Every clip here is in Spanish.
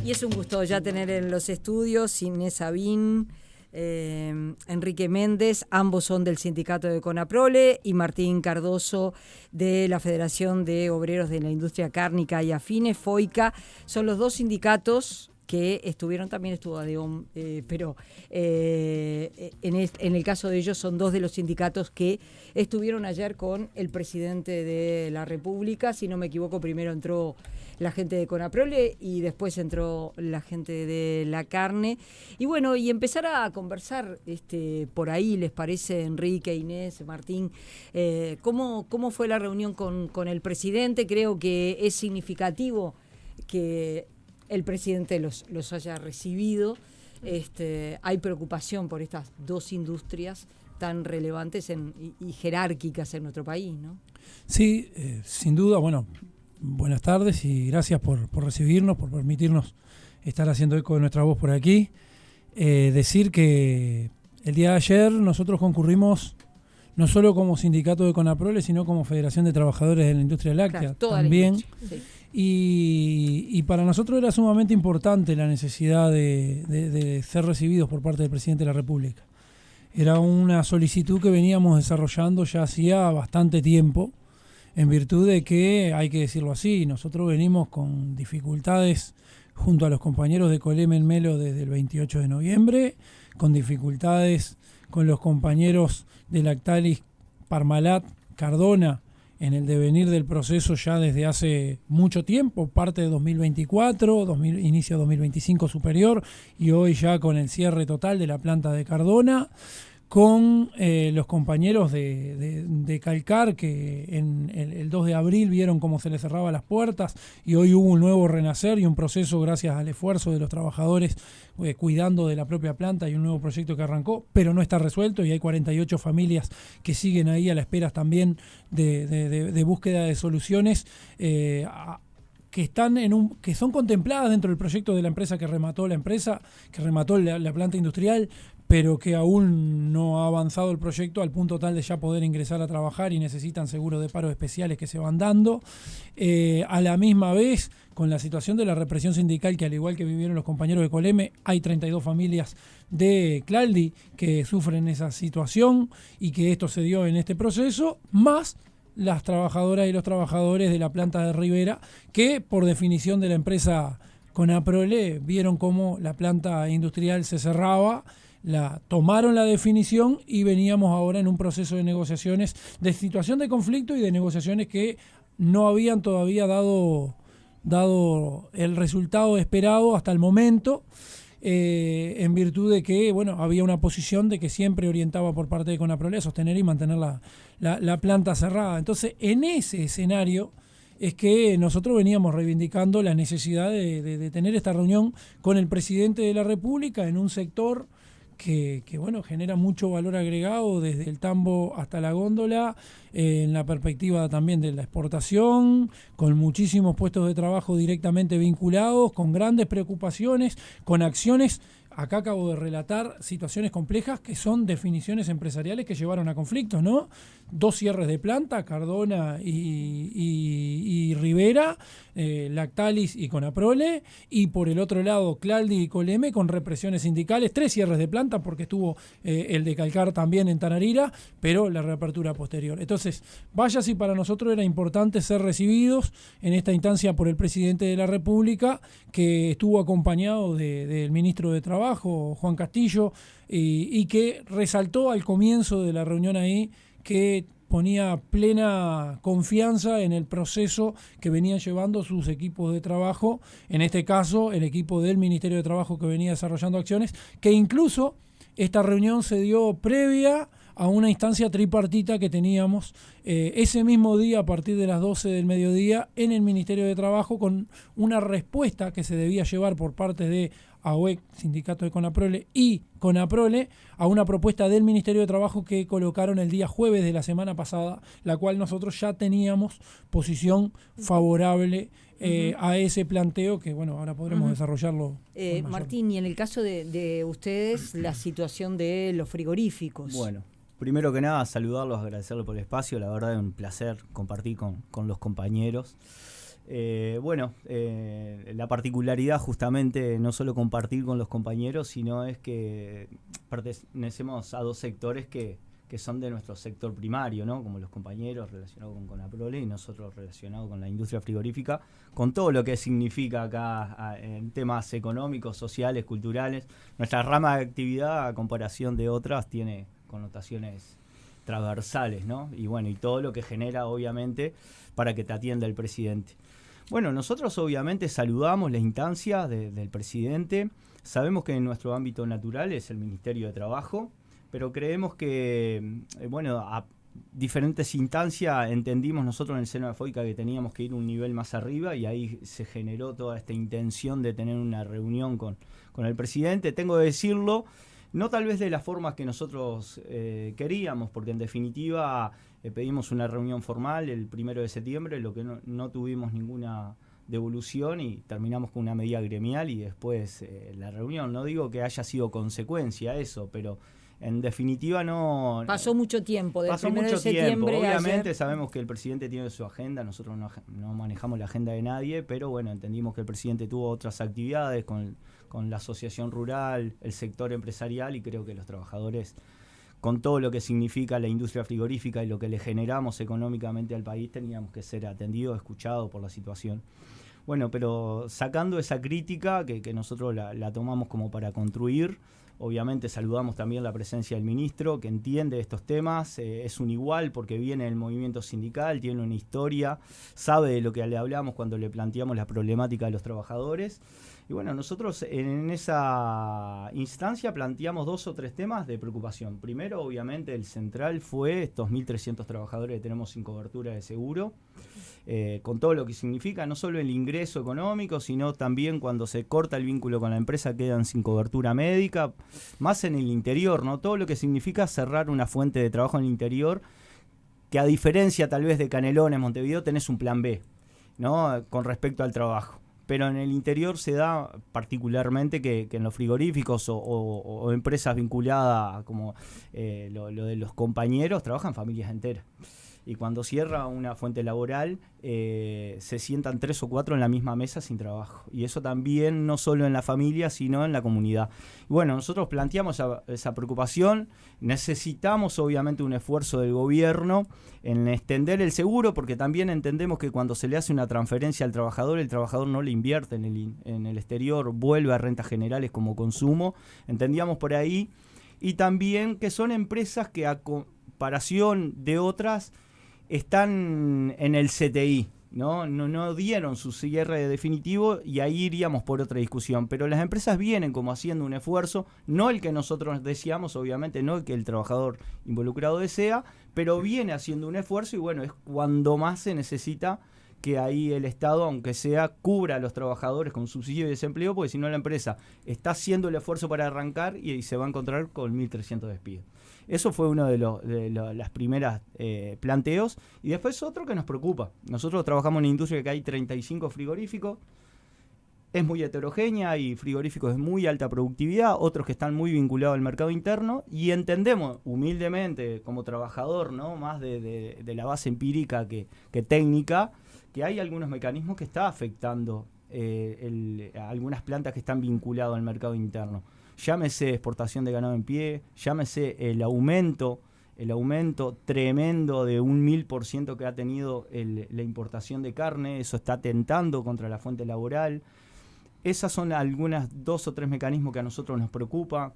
Y es un gusto ya tener en los estudios Inés Sabín, Enrique Méndez, ambos son del sindicato de Conaprole, y Martín Cardoso de la Federación de Obreros de la Industria Cárnica y Afines, FOICA. Son los dos sindicatos que estuvieron, también estuvo ADEOM, pero en el caso de ellos son dos de los sindicatos que estuvieron ayer con el presidente de la República. Si no me equivoco, primero entró la gente de Conaprole y después entró la gente de la carne. Y bueno, y empezar a conversar por ahí, ¿les parece, Enrique, Inés, Martín? ¿Cómo fue la reunión con el presidente? Creo que es significativo que el presidente los haya recibido. Hay preocupación por estas dos industrias tan relevantes y jerárquicas en nuestro país, ¿no? Sí, sin duda. Bueno, buenas tardes y gracias por recibirnos, por permitirnos estar haciendo eco de nuestra voz por aquí. Decir que el día de ayer nosotros concurrimos no solo como sindicato de Conaprole, sino como Federación de Trabajadores de la Industria Láctea, claro, también. Sí. Y para nosotros era sumamente importante la necesidad de ser recibidos por parte del presidente de la República. Era una solicitud que veníamos desarrollando ya hacía bastante tiempo, en virtud de que, hay que decirlo así, nosotros venimos con dificultades junto a los compañeros de Colema en Melo desde el 28 de noviembre, con dificultades con los compañeros de Lactalis, Parmalat, Cardona, en el devenir del proceso ya desde hace mucho tiempo, parte de 2024, inicio de 2025 superior, y hoy ya con el cierre total de la planta de Cardona, con los compañeros de Calcar, que en el 2 de abril vieron cómo se les cerraba las puertas, y hoy hubo un nuevo renacer y un proceso gracias al esfuerzo de los trabajadores cuidando de la propia planta, y un nuevo proyecto que arrancó, pero no está resuelto, y hay 48 familias que siguen ahí a la espera también de búsqueda de soluciones que están que son contempladas dentro del proyecto de la empresa que remató la planta industrial, pero que aún no ha avanzado el proyecto al punto tal de ya poder ingresar a trabajar y necesitan seguros de paro especiales que se van dando. A la misma vez, con la situación de la represión sindical, que al igual que vivieron los compañeros de Coleme, hay 32 familias de Claldi que sufren esa situación y que esto se dio en este proceso, más las trabajadoras y los trabajadores de la planta de Rivera, que por definición de la empresa Conaprole vieron cómo la planta industrial se cerraba, tomaron la definición y veníamos ahora en un proceso de negociaciones, de situación de conflicto y de negociaciones que no habían todavía dado el resultado esperado hasta el momento, en virtud de que había una posición de que siempre orientaba por parte de Conaprole a sostener y mantener la planta cerrada. Entonces, en ese escenario es que nosotros veníamos reivindicando la necesidad de tener esta reunión con el presidente de la República en un sector que genera mucho valor agregado desde el tambo hasta la góndola, en la perspectiva también de la exportación, con muchísimos puestos de trabajo directamente vinculados, con grandes preocupaciones, con acciones. Acá acabo de relatar situaciones complejas que son definiciones empresariales que llevaron a conflictos, ¿no? 2 cierres de planta, Cardona y Rivera, Lactalis y Conaprole, y por el otro lado Claldi y Coleme con represiones sindicales, 3 cierres de planta porque estuvo el de Calcar también en Tanarira, pero la reapertura posterior. Entonces, vaya si para nosotros era importante ser recibidos en esta instancia por el presidente de la República, que estuvo acompañado del ministro de Trabajo, Juan Castillo, y que resaltó al comienzo de la reunión ahí que ponía plena confianza en el proceso que venían llevando sus equipos de trabajo, en este caso el equipo del Ministerio de Trabajo que venía desarrollando acciones, que incluso esta reunión se dio previa a una instancia tripartita que teníamos ese mismo día a partir de las 12 del mediodía en el Ministerio de Trabajo, con una respuesta que se debía llevar por parte de AOEC, Sindicato de Conaprole, y Conaprole, a una propuesta del Ministerio de Trabajo que colocaron el día jueves de la semana pasada, la cual nosotros ya teníamos posición favorable a ese planteo que, ahora podremos desarrollarlo. Martín, y en el caso de ustedes, la situación de los frigoríficos. Bueno, primero que nada, saludarlos, agradecerles por el espacio, la verdad es un placer compartir con los compañeros. La particularidad justamente no solo compartir con los compañeros, sino es que pertenecemos a dos sectores que son de nuestro sector primario, ¿no? Como los compañeros relacionados con Conaprole y nosotros relacionados con la industria frigorífica, con todo lo que significa acá en temas económicos, sociales, culturales. Nuestra rama de actividad, a comparación de otras, tiene connotaciones transversales, ¿no? Y todo lo que genera, obviamente, para que te atienda el presidente. Bueno, nosotros obviamente saludamos la instancia del presidente. Sabemos que en nuestro ámbito natural es el Ministerio de Trabajo, pero creemos que, a diferentes instancias entendimos nosotros en el seno de FOICA que teníamos que ir un nivel más arriba y ahí se generó toda esta intención de tener una reunión con el presidente. Tengo que decirlo, no tal vez de las formas que nosotros queríamos, porque en definitiva pedimos una reunión formal el 1 de septiembre, lo que no tuvimos ninguna devolución y terminamos con una medida gremial y después la reunión. No digo que haya sido consecuencia eso, pero en definitiva no... Pasó mucho tiempo, del 1 de septiembre Obviamente ayer. Sabemos que el presidente tiene su agenda, nosotros no manejamos la agenda de nadie, pero entendimos que el presidente tuvo otras actividades con la asociación rural, el sector empresarial, y creo que los trabajadores, con todo lo que significa la industria frigorífica y lo que le generamos económicamente al país, teníamos que ser atendidos, escuchados por la situación. Pero sacando esa crítica que nosotros la tomamos como para construir, obviamente saludamos también la presencia del ministro, que entiende estos temas, es un igual porque viene del movimiento sindical, tiene una historia, sabe de lo que le hablamos cuando le planteamos la problemática de los trabajadores. Y nosotros en esa instancia planteamos 2 o 3 temas de preocupación. Primero, obviamente, el central fue estos 1.300 trabajadores que tenemos sin cobertura de seguro, con todo lo que significa, no solo el ingreso económico, sino también cuando se corta el vínculo con la empresa quedan sin cobertura médica, más en el interior, ¿no? Todo lo que significa cerrar una fuente de trabajo en el interior, que a diferencia tal vez de Canelones, Montevideo, tenés un plan B, ¿no? Con respecto al trabajo. Pero en el interior se da particularmente que en los frigoríficos o empresas vinculadas como lo de los compañeros trabajan familias enteras. Y cuando cierra una fuente laboral se sientan 3 o 4 en la misma mesa sin trabajo. Y eso también no solo en la familia, sino en la comunidad. Y nosotros planteamos esa preocupación. Necesitamos obviamente un esfuerzo del gobierno en extender el seguro, porque también entendemos que cuando se le hace una transferencia al trabajador, el trabajador no le invierte en el exterior, vuelve a rentas generales como consumo. Entendíamos por ahí. Y también que son empresas que a comparación de otras están en el CTI, no dieron su cierre definitivo y ahí iríamos por otra discusión. Pero las empresas vienen como haciendo un esfuerzo, no el que nosotros deseamos, obviamente, no el que el trabajador involucrado desea, pero viene haciendo un esfuerzo y es cuando más se necesita que ahí el Estado, aunque sea, cubra a los trabajadores con subsidio de desempleo, porque si no la empresa está haciendo el esfuerzo para arrancar y se va a encontrar con 1.300 despidos. Eso fue uno de las primeras planteos. Y después otro que nos preocupa. Nosotros trabajamos en una industria que hay 35 frigoríficos. Es muy heterogénea, hay frigoríficos de muy alta productividad, otros que están muy vinculados al mercado interno. Y entendemos humildemente, como trabajador, ¿no? Más de la base empírica que técnica, que hay algunos mecanismos que están afectando algunas plantas que están vinculadas al mercado interno. Llámese exportación de ganado en pie, llámese el aumento tremendo de 1000% que ha tenido la importación de carne. Eso está atentando contra la fuente laboral. Esas son algunas 2 o 3 mecanismos que a nosotros nos preocupa.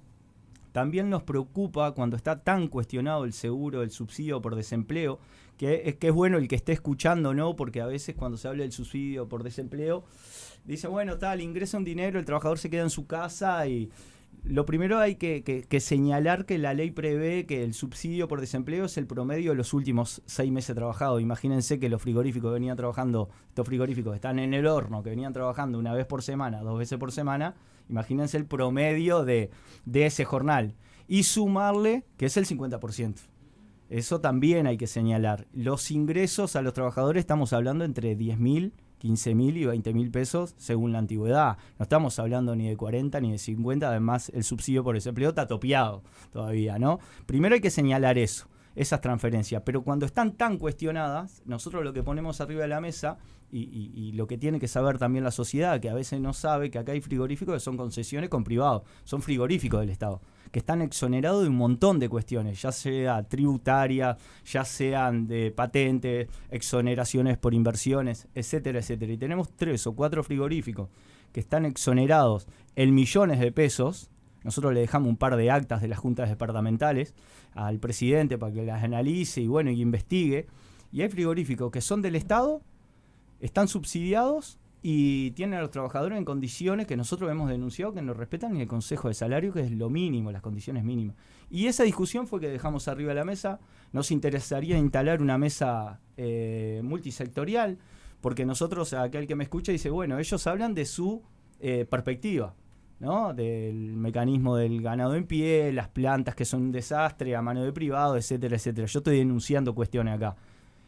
También nos preocupa cuando está tan cuestionado el seguro, el subsidio por desempleo, que es bueno el que esté escuchando, ¿no? Porque a veces cuando se habla del subsidio por desempleo, dice, tal, ingresa un dinero, el trabajador se queda en su casa y... Lo primero hay que señalar que la ley prevé que el subsidio por desempleo es el promedio de los últimos 6 meses trabajados. Imagínense que los frigoríficos que venían trabajando, estos frigoríficos que están en el horno, que venían trabajando 1 vez por semana, 2 veces por semana, imagínense el promedio de ese jornal. Y sumarle que es el 50%. Eso también hay que señalar. Los ingresos a los trabajadores estamos hablando entre 10.000, 15.000 y 20.000 pesos según la antigüedad. No estamos hablando ni de 40 ni de 50, además el subsidio por desempleo está topeado todavía, ¿no? Primero hay que señalar eso. esas transferencias. Pero cuando están tan cuestionadas, nosotros lo que ponemos arriba de la mesa, y lo que tiene que saber también la sociedad, que a veces no sabe, que acá hay frigoríficos que son concesiones con privados, son frigoríficos del Estado, que están exonerados de un montón de cuestiones, ya sea tributaria, ya sean de patentes, exoneraciones por inversiones, etcétera, etcétera. Y tenemos 3 o 4 frigoríficos que están exonerados en millones de pesos. Nosotros le dejamos un par de actas de las juntas departamentales al presidente para que las analice y bueno, y investigue. Y hay frigoríficos que son del Estado, están subsidiados y tienen a los trabajadores en condiciones que nosotros hemos denunciado que no respetan ni el Consejo de Salario, que es lo mínimo, las condiciones mínimas. Y esa discusión fue que dejamos arriba de la mesa. Nos interesaría instalar una mesa multisectorial, porque nosotros, aquel que me escucha dice, bueno, ellos hablan de su perspectiva, ¿no? Del mecanismo del ganado en pie, las plantas que son un desastre a mano de privado, etcétera, etcétera. Yo estoy denunciando cuestiones acá.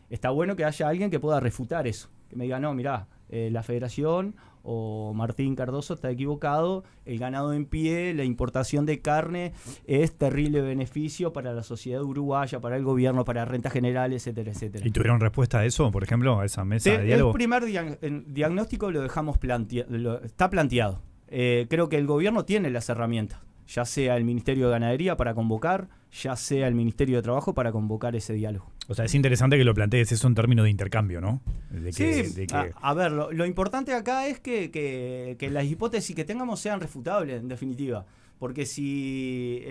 Está bueno que haya alguien que pueda refutar eso, que me diga, no, mirá, la Federación o Martín Cardoso está equivocado, el ganado en pie, la importación de carne es terrible beneficio para la sociedad uruguaya, para el gobierno, para rentas generales, etcétera, etcétera. ¿Y tuvieron respuesta a eso, por ejemplo, a esa mesa de diálogo? El primer diagnóstico lo dejamos está planteado. Creo que el gobierno tiene las herramientas, ya sea el Ministerio de Ganadería para convocar, ya sea el Ministerio de Trabajo para convocar ese diálogo. O sea, es interesante que lo plantees eso en términos de intercambio, ¿no? A ver, lo importante acá es que las hipótesis que tengamos sean refutables, en definitiva. Porque si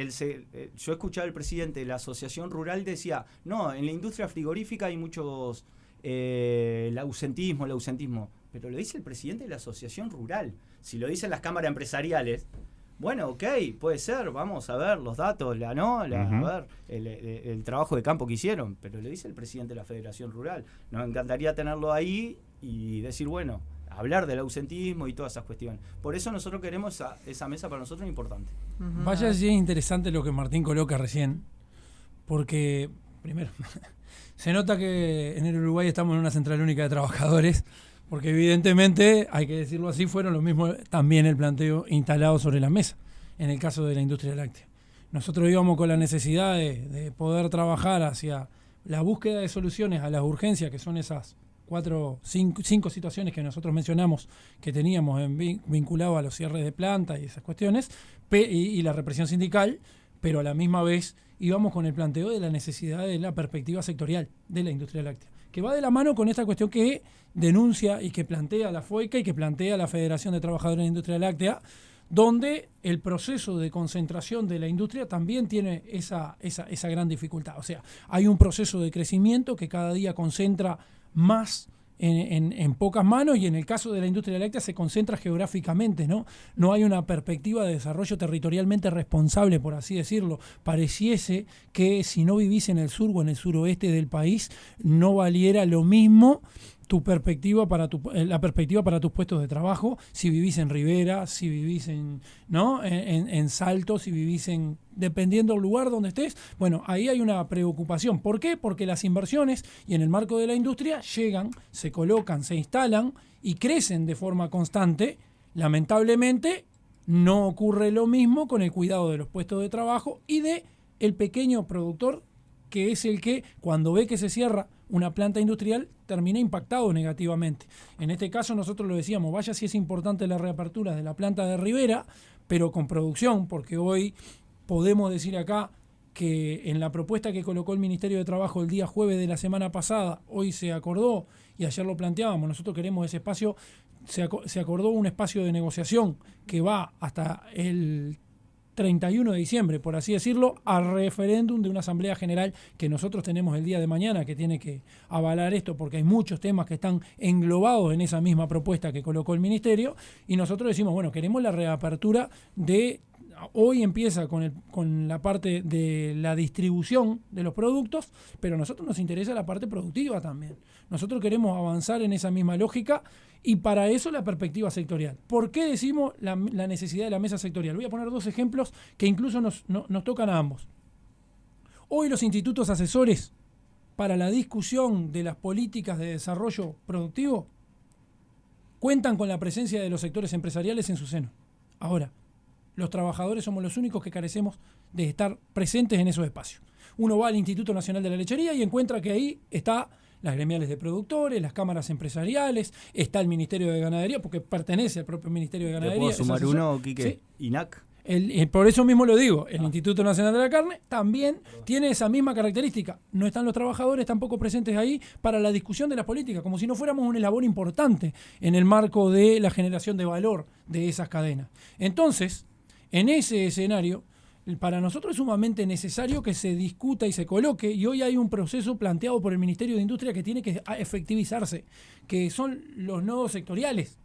yo escuchaba al presidente de la Asociación Rural decía, no, en la industria frigorífica hay muchos el ausentismo, pero lo dice el presidente de la Asociación Rural. Si lo dicen las cámaras empresariales, bueno, ok, puede ser, vamos a ver los datos, a ver el trabajo de campo que hicieron, pero lo dice el presidente de la Federación Rural. Nos encantaría tenerlo ahí y decir, bueno, hablar del ausentismo y todas esas cuestiones. Por eso nosotros queremos esa mesa, para nosotros es importante. Vaya, sí es interesante lo que Martín coloca recién, porque, primero, se nota que en el Uruguay estamos en una central única de trabajadores, porque evidentemente, hay que decirlo así, fueron lo mismo también el planteo instalado sobre la mesa, en el caso de la industria láctea. Nosotros íbamos con la necesidad de poder trabajar hacia la búsqueda de soluciones a las urgencias, que son esas 5 situaciones que nosotros mencionamos que teníamos vinculado a los cierres de planta y esas cuestiones, y la represión sindical, pero a la misma vez íbamos con el planteo de la necesidad de la perspectiva sectorial de la industria láctea, que va de la mano con esta cuestión que denuncia y que plantea la FOICA y que plantea la Federación de Trabajadores de la Industria Láctea, donde el proceso de concentración de la industria también tiene esa gran dificultad. O sea, hay un proceso de crecimiento que cada día concentra más en pocas manos, y en el caso de la industria láctea se concentra geográficamente, ¿no? No hay una perspectiva de desarrollo territorialmente responsable, por así decirlo. Pareciese que si no vivís en el sur o en el suroeste del país, no valiera lo mismo tu perspectiva la perspectiva para tus puestos de trabajo, si vivís en Rivera, si vivís en Salto, si vivís dependiendo del lugar donde estés. Bueno, ahí hay una preocupación. ¿Por qué? Porque las inversiones, y en el marco de la industria, llegan, se colocan, se instalan y crecen de forma constante. Lamentablemente, no ocurre lo mismo con el cuidado de los puestos de trabajo y de el pequeño productor, que es el que, cuando ve que se cierra una planta industrial, termina impactado negativamente. En este caso nosotros lo decíamos, vaya si es importante la reapertura de la planta de Rivera, pero con producción, porque hoy podemos decir acá que en la propuesta que colocó el Ministerio de Trabajo el día jueves de la semana pasada, hoy se acordó, y ayer lo planteábamos, nosotros queremos ese espacio, se acordó un espacio de negociación que va hasta el 31 de diciembre, por así decirlo, al referéndum de una asamblea general que nosotros tenemos el día de mañana, que tiene que avalar esto, porque hay muchos temas que están englobados en esa misma propuesta que colocó el Ministerio, y nosotros decimos, bueno, queremos la reapertura de... Hoy empieza con la parte de la distribución de los productos, pero a nosotros nos interesa la parte productiva también. Nosotros queremos avanzar en esa misma lógica, y para eso la perspectiva sectorial. ¿Por qué decimos la necesidad de la mesa sectorial? Voy a poner 2 ejemplos que incluso nos tocan a ambos. Hoy los institutos asesores para la discusión de las políticas de desarrollo productivo cuentan con la presencia de los sectores empresariales en su seno. Ahora, los trabajadores somos los únicos que carecemos de estar presentes en esos espacios. Uno va al Instituto Nacional de la Lechería y encuentra que ahí está las gremiales de productores, las cámaras empresariales, está el Ministerio de Ganadería, porque pertenece al propio Ministerio de Ganadería. ¿Te puedo sumar uno, Quique? ¿Sí? INAC. Por eso mismo lo digo, el Instituto Nacional de la Carne también tiene esa misma característica. No están los trabajadores tampoco presentes ahí para la discusión de la política, como si no fuéramos un eslabón importante en el marco de la generación de valor de esas cadenas. Entonces, en ese escenario, para nosotros es sumamente necesario que se discuta y se coloque, y hoy hay un proceso planteado por el Ministerio de Industria que tiene que efectivizarse, que son los nodos sectoriales,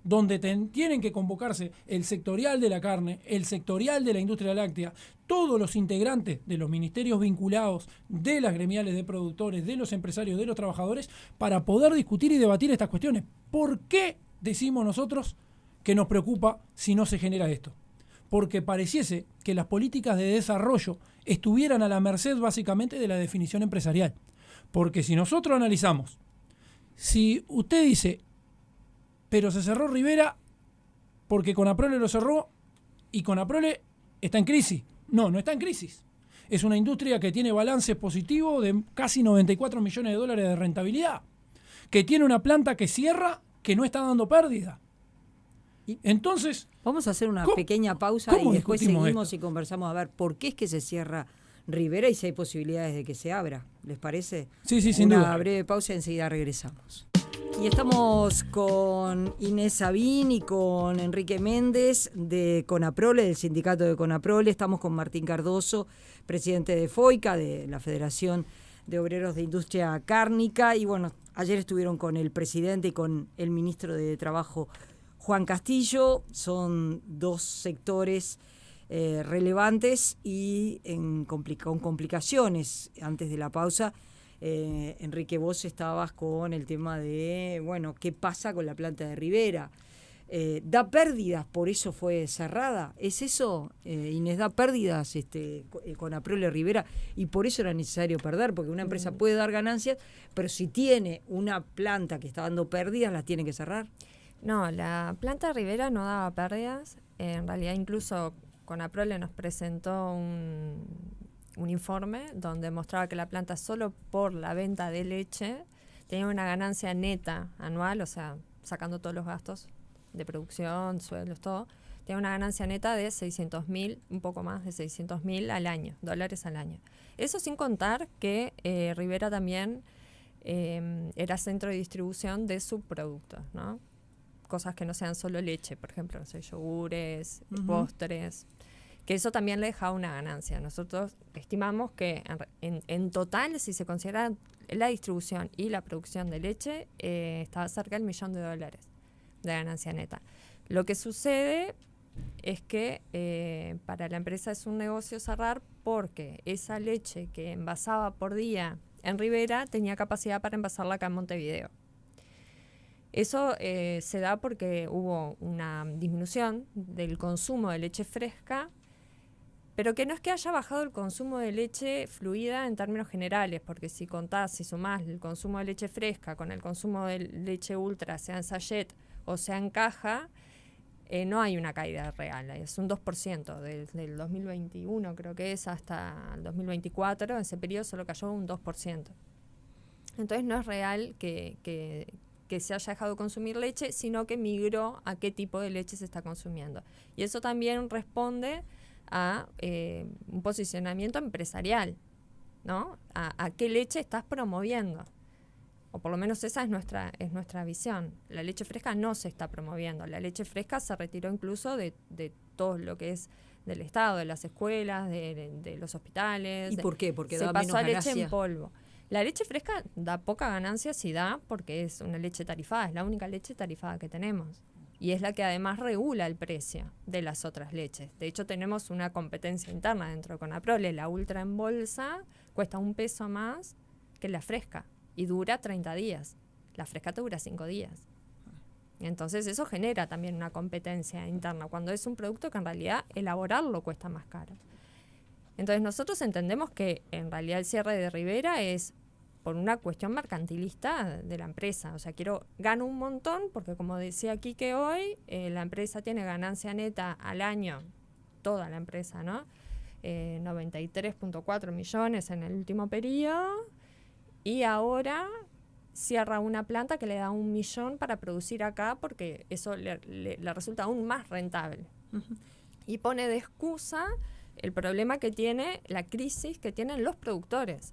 donde tienen que convocarse el sectorial de la carne, el sectorial de la industria láctea, todos los integrantes de los ministerios vinculados, de las gremiales de productores, de los empresarios, de los trabajadores, para poder discutir y debatir estas cuestiones. ¿Por qué decimos nosotros que nos preocupa si no se genera esto? Porque pareciese que las políticas de desarrollo estuvieran a la merced básicamente de la definición empresarial. Porque si nosotros analizamos, si usted dice, pero se cerró Rivera porque Conaprole lo cerró y Conaprole está en crisis. No, no está en crisis. Es una industria que tiene balance positivo de casi 94 millones de dólares de rentabilidad, que tiene una planta que cierra, que no está dando pérdida. Entonces, vamos a hacer una pequeña pausa y después seguimos y conversamos a ver por qué es que se cierra Rivera y si hay posibilidades de que se abra. ¿Les parece? Sí, sin duda. Una breve pausa y enseguida regresamos. Y estamos con Inés Sabín y con Enrique Méndez de Conaprole, del sindicato de Conaprole. Estamos con Martín Cardoso, presidente de FOICA, de la Federación de Obreros de Industria Cárnica. Y bueno, ayer estuvieron con el presidente y con el ministro de Trabajo, Juan Castillo. Son dos sectores relevantes y con complicaciones. Antes de la pausa, Enrique, vos estabas con el tema de, bueno, ¿qué pasa con la planta de Rivera? ¿Da pérdidas, por eso fue cerrada? ¿Es eso, Inés? ¿Da pérdidas Conaprole Rivera y por eso era necesario perder? Porque una empresa puede dar ganancias, pero si tiene una planta que está dando pérdidas, ¿las tiene que cerrar? No, la planta Rivera no daba pérdidas. En realidad, incluso Conaprole nos presentó un informe donde mostraba que la planta, solo por la venta de leche, tenía una ganancia neta anual, o sea, sacando todos los gastos de producción, sueldos, todo, tenía una ganancia neta de 600.000, un poco más de 600.000 al año, dólares al año. Eso sin contar que Rivera también era centro de distribución de subproductos, ¿no? Cosas que no sean solo leche, por ejemplo, no sé, yogures, postres, que eso también le dejaba una ganancia. Nosotros estimamos que en total, si se considera la distribución y la producción de leche, estaba cerca del $1.000.000 de ganancia neta. Lo que sucede es que para la empresa es un negocio cerrar, porque esa leche que envasaba por día en Rivera tenía capacidad para envasarla acá en Montevideo. Eso se da porque hubo una disminución del consumo de leche fresca, pero que no es que haya bajado el consumo de leche fluida en términos generales, porque si sumás el consumo de leche fresca con el consumo de leche ultra, sea en sachet o sea en caja, no hay una caída real, es un 2%. Desde el 2021 creo que es hasta el 2024, en ese periodo solo cayó un 2%. Entonces no es real que se haya dejado de consumir leche, sino que migró a qué tipo de leche se está consumiendo. Y eso también responde a un posicionamiento empresarial, ¿no? A qué leche estás promoviendo. O por lo menos esa es nuestra visión. La leche fresca no se está promoviendo. La leche fresca se retiró incluso de todo lo que es del Estado, de las escuelas, de los hospitales. ¿Y por qué? Porque se da pasó menos a leche ganancia. en polvo. La leche fresca da poca ganancia, sí da, porque es una leche tarifada, es la única leche tarifada que tenemos. Y es la que además regula el precio de las otras leches. De hecho, tenemos una competencia interna dentro de Conaprole. La ultra en bolsa cuesta $1 más que la fresca y dura 30 días. La fresca te dura 5 días. Entonces eso genera también una competencia interna, cuando es un producto que en realidad elaborarlo cuesta más caro. Entonces nosotros entendemos que en realidad el cierre de Rivera es por una cuestión mercantilista de la empresa. O sea, gano un montón porque, como decía Quique hoy, la empresa tiene ganancia neta al año toda la empresa, ¿no? 93.4 millones en el último periodo, y ahora cierra una planta que le da 1 millón para producir acá porque eso le resulta aún más rentable. Y pone de excusa el problema que tiene, la crisis que tienen los productores.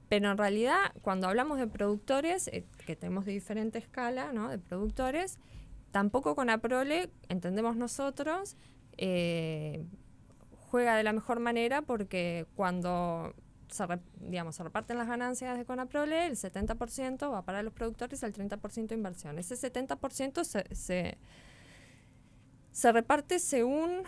Pero en realidad, cuando hablamos de productores, que tenemos de diferente escala, ¿no?, de productores, tampoco Conaprole, entendemos nosotros, juega de la mejor manera, porque cuando se reparten las ganancias de Conaprole, el 70% va para los productores y el 30% de inversión. Ese 70% se reparte según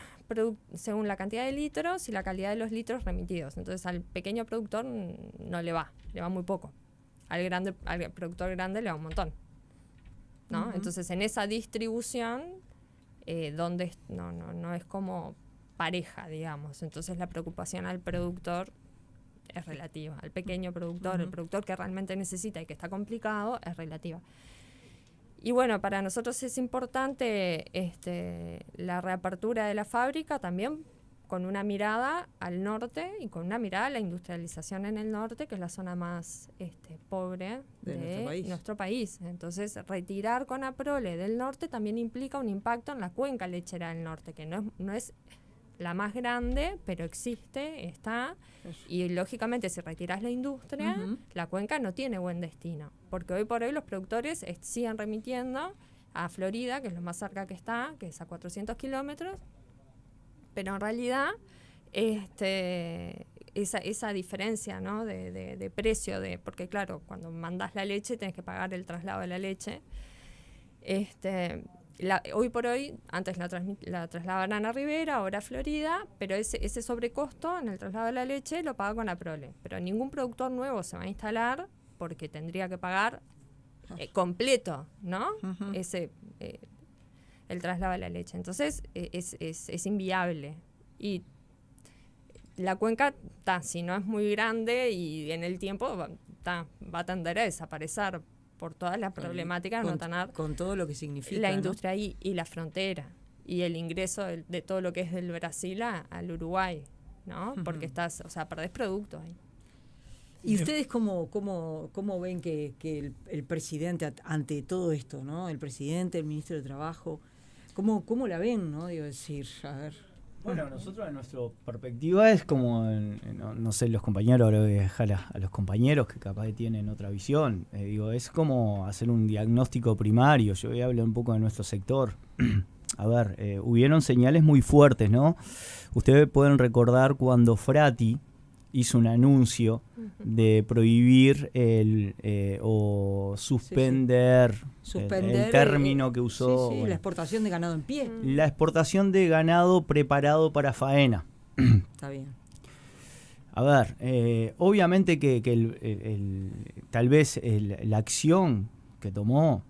la cantidad de litros y la calidad de los litros remitidos. Entonces al pequeño productor no le va muy poco. Al productor grande le va un montón, ¿no? Entonces en esa distribución donde no es como pareja, digamos. Entonces la preocupación al productor es relativa. Al pequeño productor, el productor que realmente necesita y que está complicado, es relativa. Y bueno, para nosotros es importante la reapertura de la fábrica también con una mirada al norte y con una mirada a la industrialización en el norte, que es la zona más pobre de nuestro país. Entonces, retirar Conaprole del norte también implica un impacto en la cuenca lechera del norte, que no es la más grande, pero existe, está, y lógicamente si retiras la industria, la cuenca no tiene buen destino, porque hoy por hoy los productores siguen remitiendo a Florida, que es lo más cerca que está, que es a 400 kilómetros, pero en realidad esa diferencia, ¿no?, de precio, porque claro, cuando mandás la leche tenés que pagar el traslado de la leche. Hoy por hoy, antes la trasladaban a Rivera, ahora a Florida, pero ese sobrecosto en el traslado de la leche lo paga Conaprole. Pero ningún productor nuevo se va a instalar porque tendría que pagar completo, ¿no? El traslado de la leche. Entonces es inviable. Y la cuenca, si no es muy grande y en el tiempo va a tender a desaparecer por todas las problemáticas con todo lo que significa la industria, ¿no?, y la frontera y el ingreso de todo lo que es del Brasil al Uruguay, ¿no? Porque perdés productos ahí. ¿Y ustedes cómo ven que el presidente, ante todo esto, ¿no?, el presidente, el ministro de Trabajo, cómo la ven, ¿no? Digo, decir, a ver. Bueno, nosotros en nuestra perspectiva es como, no sé, los compañeros, ahora voy a dejar a los compañeros que capaz tienen otra visión. Es como hacer un diagnóstico primario. Yo voy a hablar un poco de nuestro sector. A ver, hubieron señales muy fuertes, ¿no? Ustedes pueden recordar cuando Frati hizo un anuncio de prohibir o suspender, el término que usó. La exportación de ganado en pie. La exportación de ganado preparado para faena. Está bien. A ver, obviamente que tal vez la acción que tomó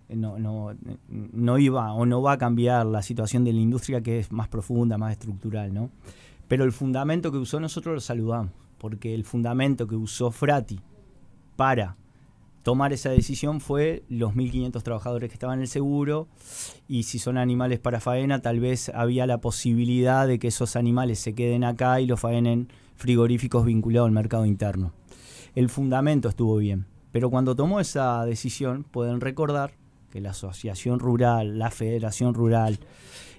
no iba o no va a cambiar la situación de la industria, que es más profunda, más estructural, ¿no? Pero el fundamento que usó nosotros lo saludamos, porque el fundamento que usó Frati para tomar esa decisión fue los 1.500 trabajadores que estaban en el seguro, y si son animales para faena, tal vez había la posibilidad de que esos animales se queden acá y los faenen frigoríficos vinculados al mercado interno. El fundamento estuvo bien, pero cuando tomó esa decisión, pueden recordar que la Asociación Rural, la Federación Rural,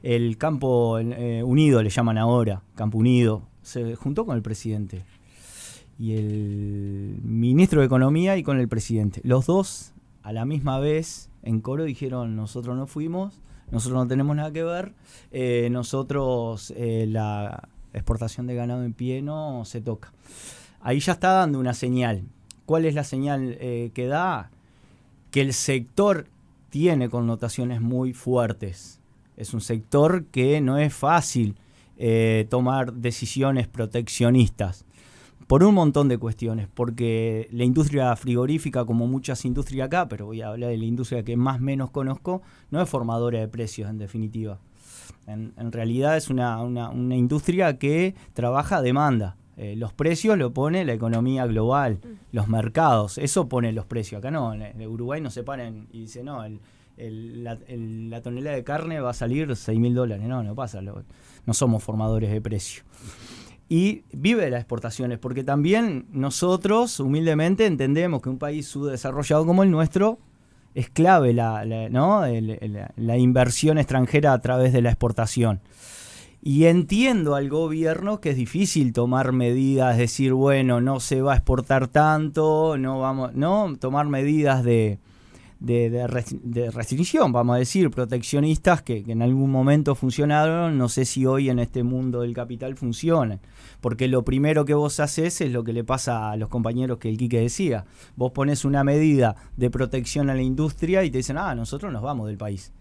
el Campo Unido, le llaman ahora, Campo Unido, se juntó con el presidente y el ministro de Economía y con el presidente. Los dos, a la misma vez, en coro dijeron: nosotros no fuimos, nosotros no tenemos nada que ver, nosotros la exportación de ganado en pie no se toca. Ahí ya está dando una señal. ¿Cuál es la señal que da? Que el sector tiene connotaciones muy fuertes. Es un sector que no es fácil tomar decisiones proteccionistas por un montón de cuestiones, porque la industria frigorífica, como muchas industrias acá, pero voy a hablar de la industria que más o menos conozco, no es formadora de precios en definitiva. En realidad es una industria que trabaja a demanda. Los precios lo pone la economía global, los mercados, eso pone los precios. Acá no, en Uruguay no se paran y dicen, no, la tonelada de carne va a salir $6.000. No pasa, no somos formadores de precio. Y vive de las exportaciones, porque también nosotros humildemente entendemos que un país subdesarrollado como el nuestro es clave la inversión extranjera a través de la exportación. Y entiendo al gobierno que es difícil tomar medidas, decir, bueno, no se va a exportar tanto, tomar medidas de restricción, vamos a decir, proteccionistas que en algún momento funcionaron, no sé si hoy en este mundo del capital funcionan, porque lo primero que vos haces es lo que le pasa a los compañeros que el Quique decía, vos pones una medida de protección a la industria y te dicen, nosotros nos vamos del país.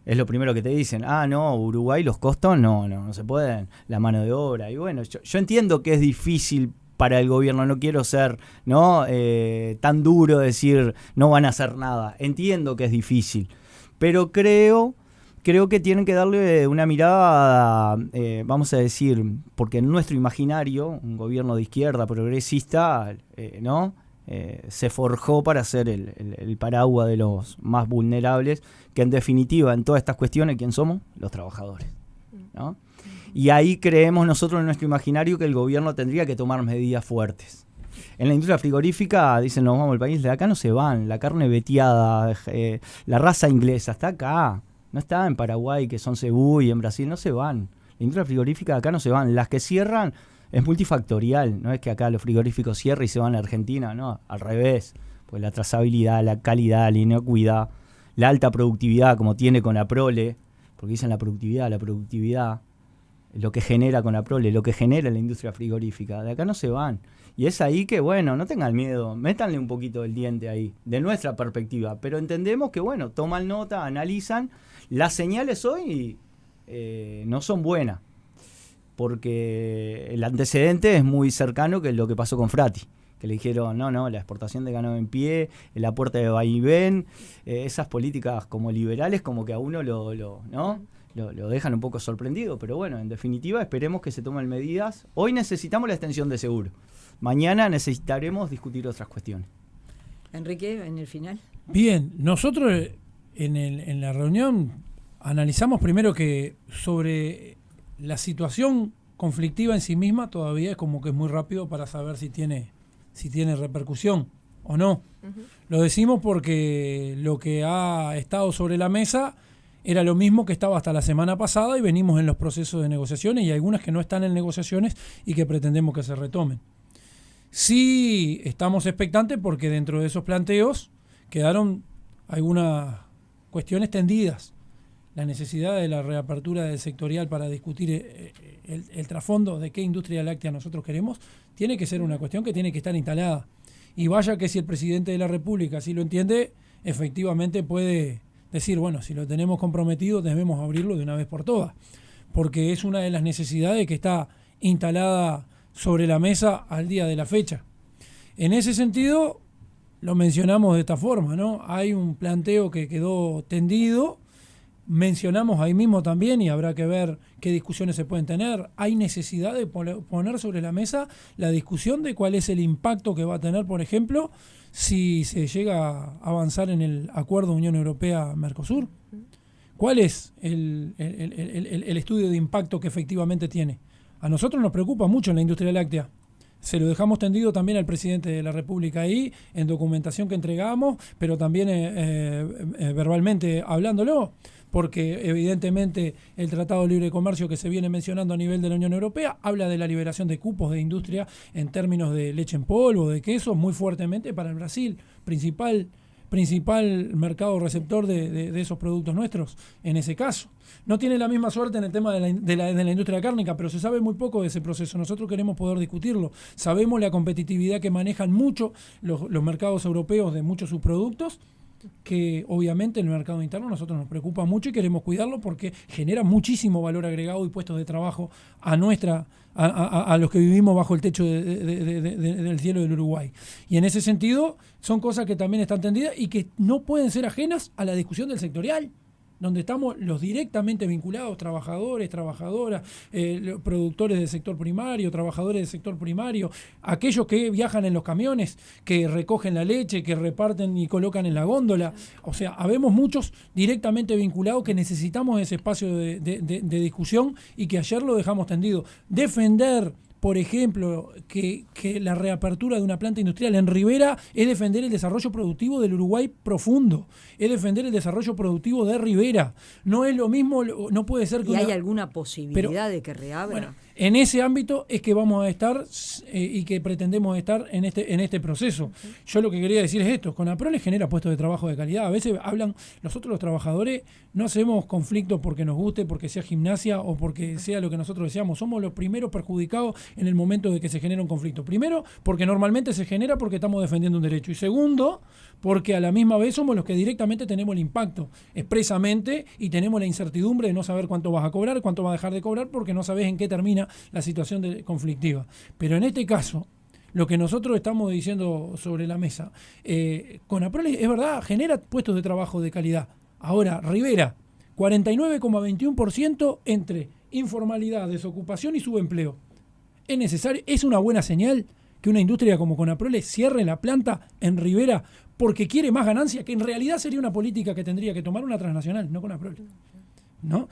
Es lo primero que te dicen, no, Uruguay los costos no se pueden, la mano de obra. Y bueno, yo entiendo que es difícil para el gobierno, no quiero ser tan duro decir no van a hacer nada, entiendo que es difícil, pero creo que tienen que darle una mirada, vamos a decir, porque en nuestro imaginario, un gobierno de izquierda progresista, se forjó para ser el paraguas de los más vulnerables, que en definitiva en todas estas cuestiones, ¿quién somos? Los trabajadores, ¿no? Y ahí creemos nosotros en nuestro imaginario que el gobierno tendría que tomar medidas fuertes. En la industria frigorífica dicen, nos vamos al país, de acá no se van, la carne veteada, la raza inglesa está acá, no está en Paraguay, que son cebú, y en Brasil no se van. La industria frigorífica de acá no se van, las que cierran es multifactorial, no es que acá los frigoríficos cierran y se van a Argentina, no, al revés, pues la trazabilidad, la calidad, la inocuidad, la alta productividad como tiene Conaprole, porque dicen la productividad, lo que genera Conaprole, lo que genera la industria frigorífica, de acá no se van. Y es ahí que, bueno, no tengan miedo, métanle un poquito el diente ahí, de nuestra perspectiva, pero entendemos que, bueno, toman nota, analizan, las señales hoy no son buenas, porque el antecedente es muy cercano que lo que pasó con Frati, que le dijeron, no, la exportación de ganado en pie, la puerta de vaivén, esas políticas como liberales, como que a uno lo dejan un poco sorprendido, pero bueno, en definitiva esperemos que se tomen medidas. Hoy necesitamos la extensión de seguro, mañana necesitaremos discutir otras cuestiones. Enrique, en el final. Bien, nosotros en la reunión analizamos primero que sobre la situación conflictiva en sí misma todavía es como que es muy rápido para saber si tiene repercusión o no. Uh-huh. Lo decimos porque lo que ha estado sobre la mesa era lo mismo que estaba hasta la semana pasada y venimos en los procesos de negociaciones y hay algunas que no están en negociaciones y que pretendemos que se retomen. Sí estamos expectantes porque dentro de esos planteos quedaron algunas cuestiones tendidas. La necesidad de la reapertura del sectorial para discutir el trasfondo de qué industria láctea nosotros queremos tiene que ser una cuestión que tiene que estar instalada. Y vaya que si el presidente de la República así lo entiende, efectivamente puede decir, bueno, si lo tenemos comprometido debemos abrirlo de una vez por todas, porque es una de las necesidades que está instalada sobre la mesa al día de la fecha. En ese sentido, lo mencionamos de esta forma, ¿no? Hay un planteo que quedó tendido, mencionamos ahí mismo también y habrá que ver qué discusiones se pueden tener. Hay necesidad de poner sobre la mesa la discusión de cuál es el impacto que va a tener, por ejemplo, si se llega a avanzar en el acuerdo Unión Europea-Mercosur. ¿Cuál es el estudio de impacto que efectivamente tiene? A nosotros nos preocupa mucho en la industria láctea. Se lo dejamos tendido también al presidente de la República ahí, en documentación que entregamos, pero también verbalmente hablándolo, porque evidentemente el Tratado de Libre Comercio que se viene mencionando a nivel de la Unión Europea habla de la liberación de cupos de industria en términos de leche en polvo, de queso, muy fuertemente para el Brasil, principal mercado receptor de esos productos nuestros, en ese caso. No tiene la misma suerte en el tema de la industria cárnica, pero se sabe muy poco de ese proceso. Nosotros queremos poder discutirlo. Sabemos la competitividad que manejan mucho los mercados europeos de muchos subproductos, que obviamente en el mercado interno a nosotros nos preocupa mucho y queremos cuidarlo porque genera muchísimo valor agregado y puestos de trabajo a los que vivimos bajo el techo del cielo del Uruguay. Y en ese sentido son cosas que también están tendidas y que no pueden ser ajenas a la discusión del sectorial. donde estamos los directamente vinculados, trabajadores, trabajadoras, los productores del sector primario, trabajadores del sector primario, aquellos que viajan en los camiones, que recogen la leche, que reparten y colocan en la góndola. O sea, habemos muchos directamente vinculados que necesitamos ese espacio de discusión y que ayer lo dejamos tendido. Defender, por ejemplo, que la reapertura de una planta industrial en Rivera es defender el desarrollo productivo del Uruguay profundo, es defender el desarrollo productivo de Rivera. No es lo mismo, no puede ser que... ¿Y hay alguna posibilidad de que reabra? Bueno, en ese ámbito es que vamos a estar y que pretendemos estar en este proceso. Yo lo que quería decir es esto: Conaprole genera puestos de trabajo de calidad. A veces hablan, nosotros los trabajadores no hacemos conflictos porque nos guste, porque sea gimnasia o porque sea lo que nosotros deseamos. Somos los primeros perjudicados en el momento de que se genera un conflicto. Primero, porque normalmente se genera porque estamos defendiendo un derecho. Y segundo, porque a la misma vez somos los que directamente tenemos el impacto expresamente y tenemos la incertidumbre de no saber cuánto vas a cobrar, cuánto vas a dejar de cobrar, porque no sabes en qué termina la situación conflictiva. Pero en este caso, lo que nosotros estamos diciendo sobre la mesa, Conaprole, es verdad, genera puestos de trabajo de calidad. Ahora, Rivera, 49,21% entre informalidad, desocupación y subempleo. Es necesario, es una buena señal que una industria como Conaprole cierre la planta en Rivera porque quiere más ganancia, que en realidad sería una política que tendría que tomar una transnacional, no Conaprole. ¿No?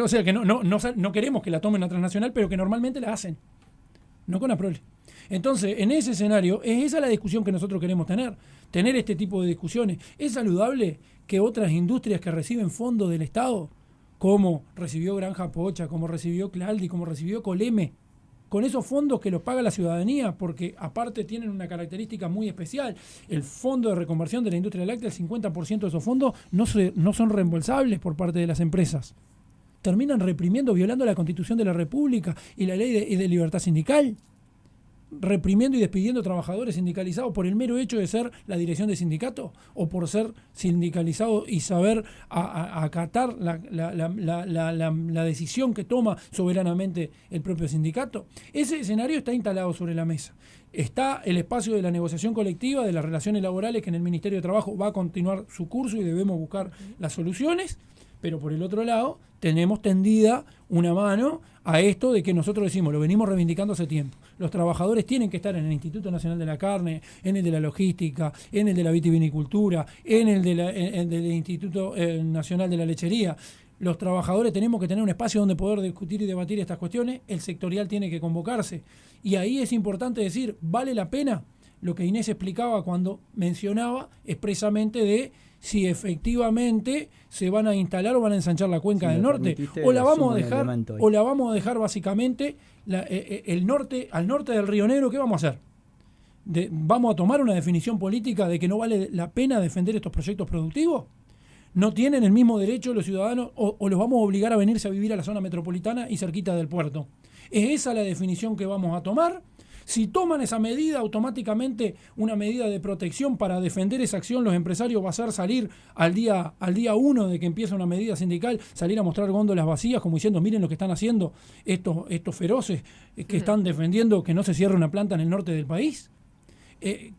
O sea que no queremos que la tomen una transnacional, pero que normalmente la hacen, no Conaprole. Entonces, en ese escenario, es esa la discusión que nosotros queremos tener este tipo de discusiones. ¿Es saludable que otras industrias que reciben fondos del Estado, como recibió Granja Pocha, como recibió Claldi, como recibió Coleme, con esos fondos que los paga la ciudadanía, porque aparte tienen una característica muy especial? El fondo de reconversión de la industria láctea, el 50% de esos fondos no son reembolsables por parte de las empresas. Terminan reprimiendo, violando la Constitución de la República y la ley de libertad sindical, reprimiendo y despidiendo trabajadores sindicalizados por el mero hecho de ser la dirección de sindicato o por ser sindicalizado y saber acatar la decisión que toma soberanamente el propio sindicato. Ese escenario está instalado sobre la mesa. Está el espacio de la negociación colectiva, de las relaciones laborales, que en el Ministerio de Trabajo va a continuar su curso y debemos buscar las soluciones. Pero por el otro lado, tenemos tendida una mano a esto de que nosotros decimos, lo venimos reivindicando hace tiempo. Los trabajadores tienen que estar en el Instituto Nacional de la Carne, en el de la Logística, en el de la Vitivinicultura, en el del Instituto Nacional de la Lechería. Los trabajadores tenemos que tener un espacio donde poder discutir y debatir estas cuestiones. El sectorial tiene que convocarse. Y ahí es importante decir, ¿vale la pena? Lo que Inés explicaba cuando mencionaba expresamente de si efectivamente se van a instalar o van a ensanchar la cuenca del norte, o la vamos a dejar básicamente al norte del Río Negro. ¿Qué vamos a hacer? ¿Vamos a tomar una definición política de que no vale la pena defender estos proyectos productivos? ¿No tienen el mismo derecho los ciudadanos o los vamos a obligar a venirse a vivir a la zona metropolitana y cerquita del puerto? ¿Es esa la definición que vamos a tomar? Si toman esa medida, automáticamente una medida de protección para defender esa acción, los empresarios va a hacer salir al día 1 de que empieza una medida sindical, salir a mostrar góndolas vacías, como diciendo, miren lo que están haciendo estos feroces que están defendiendo que no se cierre una planta en el norte del país.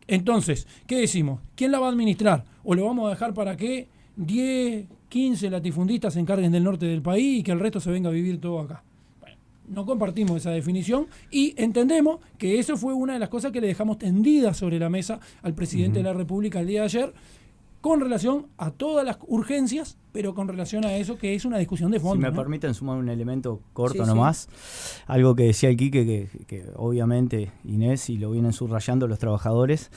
Entonces, ¿qué decimos? ¿Quién la va a administrar? ¿O lo vamos a dejar para que 10, 15 latifundistas se encarguen del norte del país y que el resto se venga a vivir todo acá? No compartimos esa definición y entendemos que eso fue una de las cosas que le dejamos tendidas sobre la mesa al presidente de la República el día de ayer, con relación a todas las urgencias, pero con relación a eso que es una discusión de fondo. Si me permiten sumar un elemento corto nomás, algo que decía el Quique, que obviamente Inés y lo vienen subrayando los trabajadores.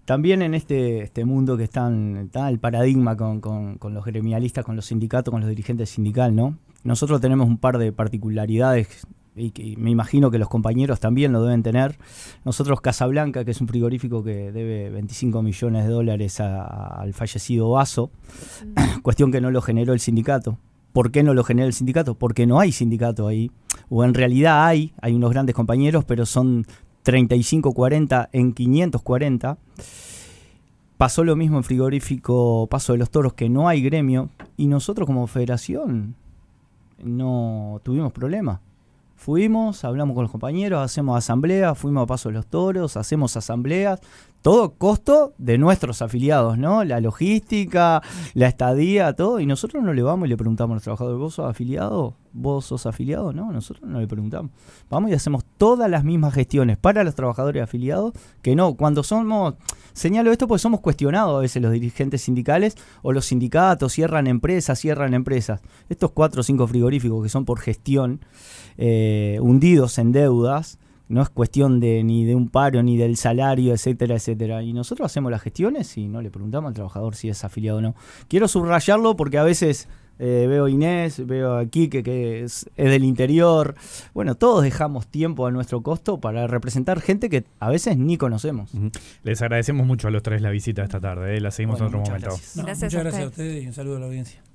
También en este mundo que está el paradigma con los gremialistas, con los sindicatos, con los dirigentes sindicales, ¿no? Nosotros tenemos un par de particularidades y que me imagino que los compañeros también lo deben tener. Nosotros Casablanca, que es un frigorífico que debe $25 millones al fallecido Vaso, cuestión que no lo generó el sindicato. ¿Por qué no lo genera el sindicato? Porque no hay sindicato ahí, o en realidad hay unos grandes compañeros, pero son 35-40 en 540. Pasó lo mismo en frigorífico Paso de los Toros, que no hay gremio, y nosotros como federación no tuvimos problema. Fuimos, hablamos con los compañeros, hacemos asambleas, fuimos a Paso de los Toros, hacemos asambleas, todo costo de nuestros afiliados, ¿no? La logística, la estadía, todo, y nosotros no le vamos y le preguntamos a los trabajadores, ¿vos sos afiliado? ¿Vos sos afiliado? No, nosotros no le preguntamos. Vamos y hacemos todas las mismas gestiones para los trabajadores afiliados, que no, cuando somos, señalo esto porque somos cuestionados a veces los dirigentes sindicales o los sindicatos, cierran empresas. Estos 4 o 5 frigoríficos que son por gestión, hundidos en deudas, no es cuestión ni de un paro, ni del salario, etcétera, etcétera. Y nosotros hacemos las gestiones y no le preguntamos al trabajador si es afiliado o no. Quiero subrayarlo porque a veces veo a Inés, veo a Quique, que es del interior. Bueno, todos dejamos tiempo a nuestro costo para representar gente que a veces ni conocemos. Les agradecemos mucho a los tres la visita esta tarde. La seguimos en otro momento. Gracias muchas a gracias a ustedes. ustedes y un saludo a la audiencia.